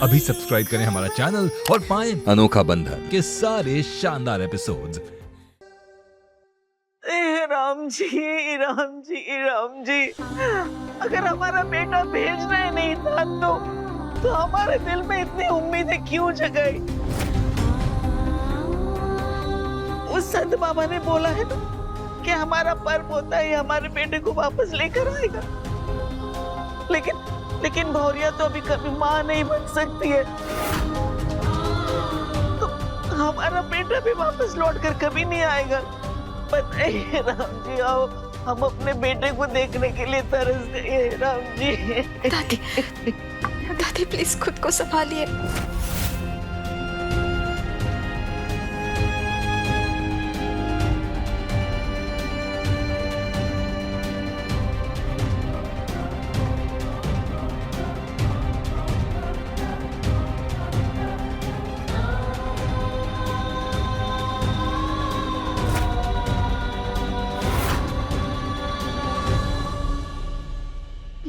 अभी सब्सक्राइब करें हमारा चैनल और पाएं अनोखा बंधन के सारे शानदार एपिसोड्स। राम जी, राम जी, राम जी, अगर हमारा बेटा भेजना ही नहीं था तो हमारे दिल में इतनी उम्मीदें क्यों जगाई? उस संत बाबा ने बोला है ना कि हमारा पर्व होता है हमारे बेटे को वापस लेकर आएगा। लेकिन भौरिया तो अभी कभी माँ नहीं बन सकती है, तो हमारा बेटा भी वापस लौट कर कभी नहीं आएगा। बताइए राम जी, आओ हम अपने बेटे को देखने के लिए तरस गए हैं राम जी। दादी, दादी प्लीज खुद को संभालिए।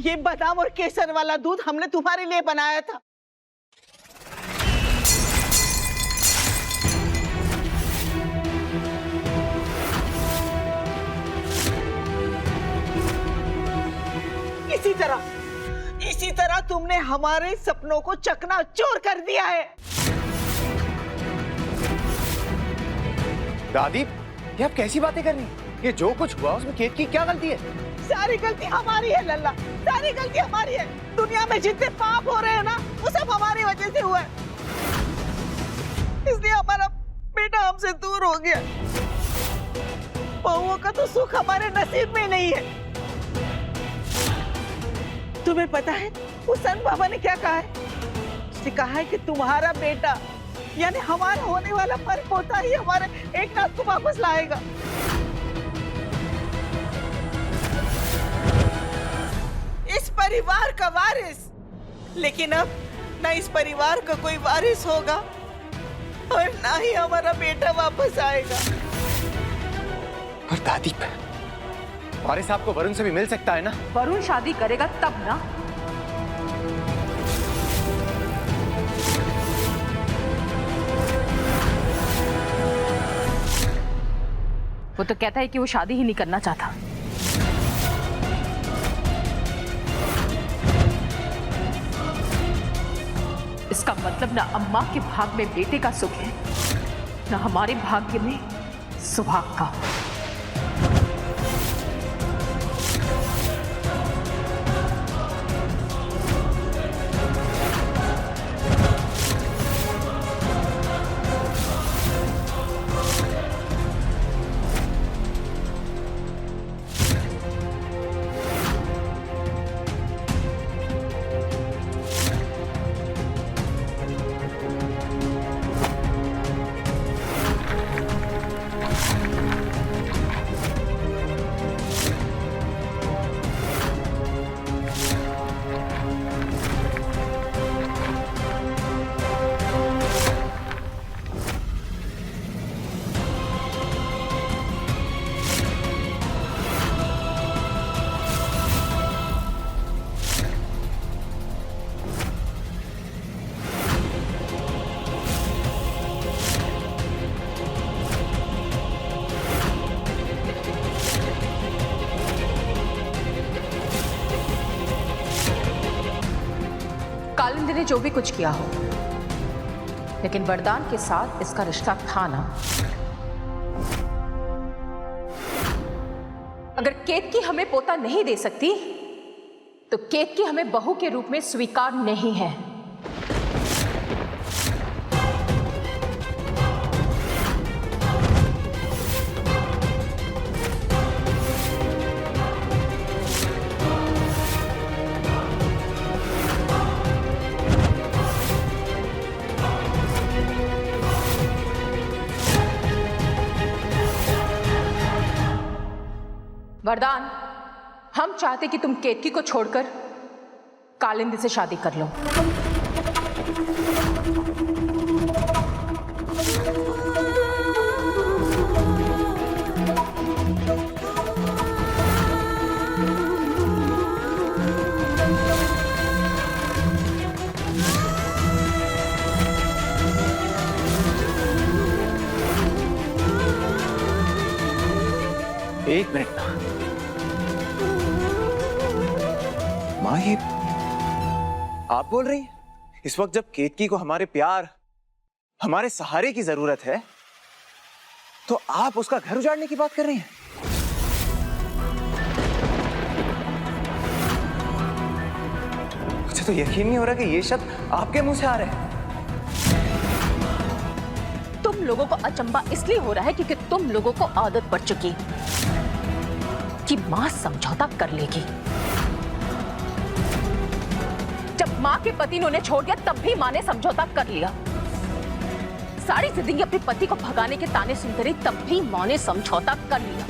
ये बादाम और केसर वाला दूध हमने तुम्हारे लिए बनाया था। इसी तरह तुमने हमारे सपनों को चकनाचूर कर दिया है। दादी, ये आप कैसी बातें कर रही हैं? ये जो कुछ हुआ उसमें केत की क्या गलती है? सारी गलती हमारी है लल्ला, सारी गलती हमारी है। दुनिया में जितने पाप हो रहे हैं ना, वो सब हमारी वजह से हुआ है। इसलिए हमारा बेटा हमसे दूर हो गया। बहुओं का तो सुख हमारे नसीब में नहीं है। तुम्हें पता है वो संत बाबा ने क्या कहा है? उसने कहा है कि तुम्हारा बेटा यानी हमारा होने वाला पर्व होता ही हमारे एक नाथ को वापस लाएगा। इस परिवार का वारिस। लेकिन अब ना इस परिवार का कोई वारिस होगा और ना ही हमारा बेटा वापस आएगा। और दादी, वारिस आपको वरुण से भी मिल सकता है ना? वरुण शादी करेगा तब ना। वो तो कहता है कि वो शादी ही नहीं करना चाहता। इसका मतलब ना अम्मा के भाग में बेटे का सुख है, ना हमारे भाग्य में सुहाग का। कालिंदी ने जो भी कुछ किया हो, लेकिन वरदान के साथ इसका रिश्ता था ना। अगर केतकी हमें पोता नहीं दे सकती तो केतकी हमें बहू के रूप में स्वीकार नहीं है। वरदान, हम चाहते कि तुम केतकी को छोड़कर कालिंदी से शादी कर लो। एक मिनट ना। माँ, ये आप बोल रही हैं? इस वक्त जब केतकी को हमारे प्यार, हमारे सहारे की जरूरत है, तो आप उसका घर उजाड़ने की बात कर रही हैं? मुझे तो यकीन नहीं हो रहा कि ये शब्द आपके मुंह से आ रहे हैं। तुम लोगों को अचंबा इसलिए हो रहा है क्योंकि तुम लोगों को आदत पड़ चुकी कि मां समझौता कर लेगी। जब मां के पति ने उन्हें छोड़ दिया तब भी मां ने समझौता कर लिया। सारी जिंदगी अपने पति को भगाने के ताने सुनते रही तब भी मां ने समझौता कर लिया।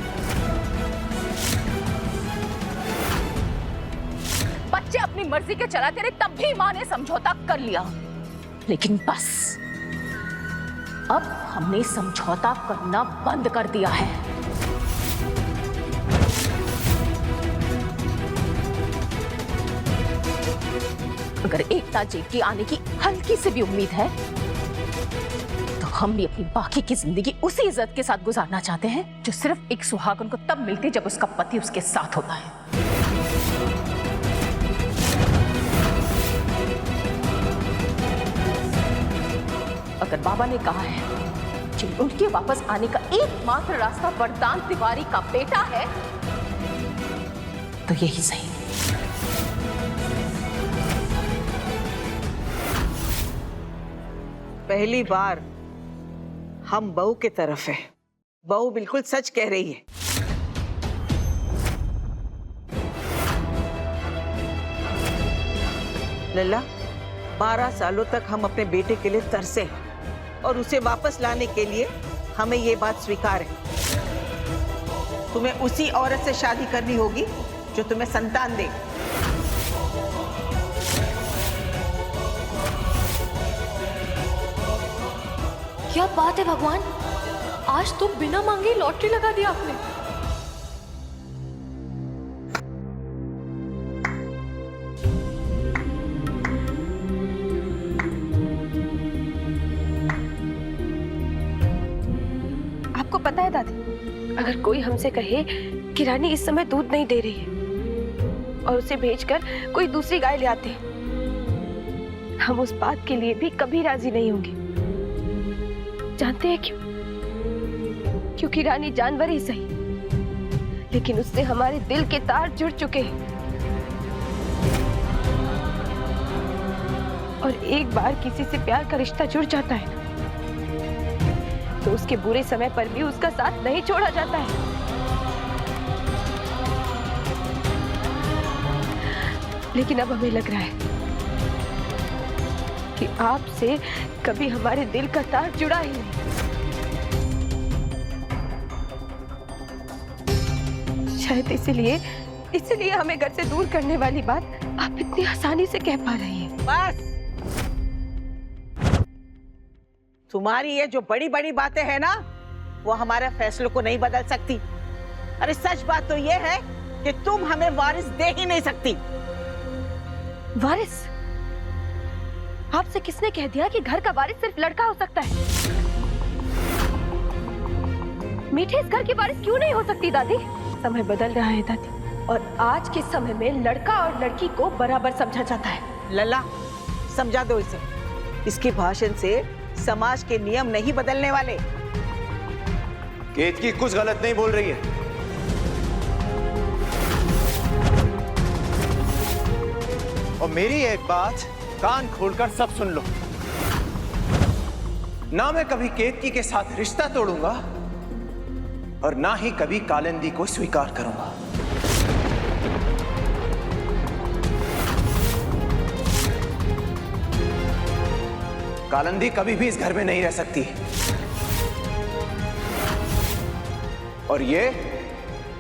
बच्चे अपनी मर्जी के चलाते रहे तब भी मां ने समझौता कर लिया। लेकिन बस अब हमने समझौता करना बंद कर दिया है। अगर एकता जी की आने की हल्की से भी उम्मीद है तो हम भी अपनी बाकी की जिंदगी उसी इज्जत के साथ गुजारना चाहते हैं जो सिर्फ एक सुहागन को तब मिलती जब उसका पति उसके साथ होता है। अगर बाबा ने कहा है कि उनके वापस आने का एकमात्र रास्ता वरदान तिवारी का बेटा है तो यही सही। पहली बार हम बहू के तरफ है। बहू बिल्कुल सच कह रही है। लल्ला, 12 सालों तक हम अपने बेटे के लिए तरसे हैं और उसे वापस लाने के लिए हमें ये बात स्वीकार है। तुम्हें उसी औरत से शादी करनी होगी जो तुम्हें संतान दे। क्या बात है भगवान, आज तो बिना मांगे लॉटरी लगा दिया आपने। आपको पता है दादी, अगर कोई हमसे कहे कि रानी इस समय दूध नहीं दे रही है और उसे भेजकर कोई दूसरी गाय ले आते, हम उस बात के लिए भी कभी राजी नहीं होंगे। जानते हैं क्यों? क्योंकि रानी जानवर ही सही, लेकिन उससे हमारे दिल के तार जुड़ चुके हैं। और एक बार किसी से प्यार का रिश्ता जुड़ जाता है तो उसके बुरे समय पर भी उसका साथ नहीं छोड़ा जाता है। लेकिन अब हमें लग रहा है कि आपसे कभी हमारे दिल का तार जुड़ा ही नहीं। शायद इसीलिए हमें घर से दूर करने वाली बात आप इतनी आसानी से कह पा रही हैं। बस, तुम्हारी ये जो बड़ी बड़ी बातें हैं ना, वो हमारे फैसलों को नहीं बदल सकती। अरे सच बात तो ये है कि तुम हमें वारिस दे ही नहीं सकती। वारिस? आपसे किसने कह दिया कि घर का वारिस सिर्फ लड़का हो सकता है? मीठे इस घर की वारिस क्यों नहीं हो सकती दादी? समय बदल रहा है दादी, और आज के समय में लड़का और लड़की को बराबर समझा जाता है। लल्ला, समझा दो इसे। इसके भाषण से समाज के नियम नहीं बदलने वाले। केतकी कुछ गलत नहीं बोल रही है। और मेरी एक बात कान खोलकर सब सुन लो। ना मैं कभी केतकी के साथ रिश्ता तोड़ूंगा और ना ही कभी कालिंदी को स्वीकार करूंगा। कालिंदी कभी भी इस घर में नहीं रह सकती, और ये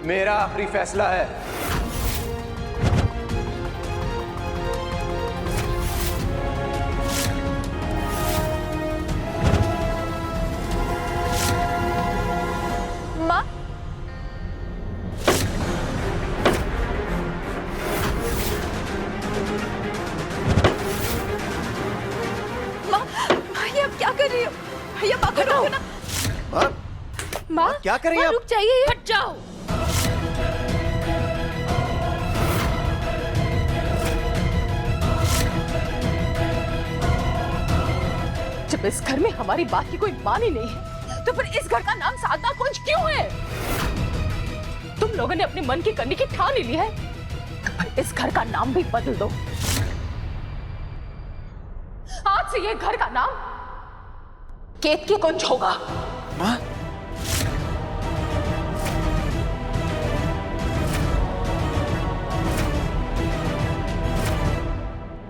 मेरा आखिरी फैसला है। माँ, ये अब क्या कर रही हो? भैया पकड़ो ना। माँ, माँ क्या कर रही हैं आप? रुक जाइए, हट जाओ। इस घर में हमारी बात की कोई मान ही नहीं है, तो फिर इस घर का नाम साधना कुंज क्यों है? तुम लोगों ने अपने मन की करने की ठान ही ली है, तो फिर इस घर का नाम भी बदल दो। आज से ये घर का नाम केतकी कुंज होगा। माँ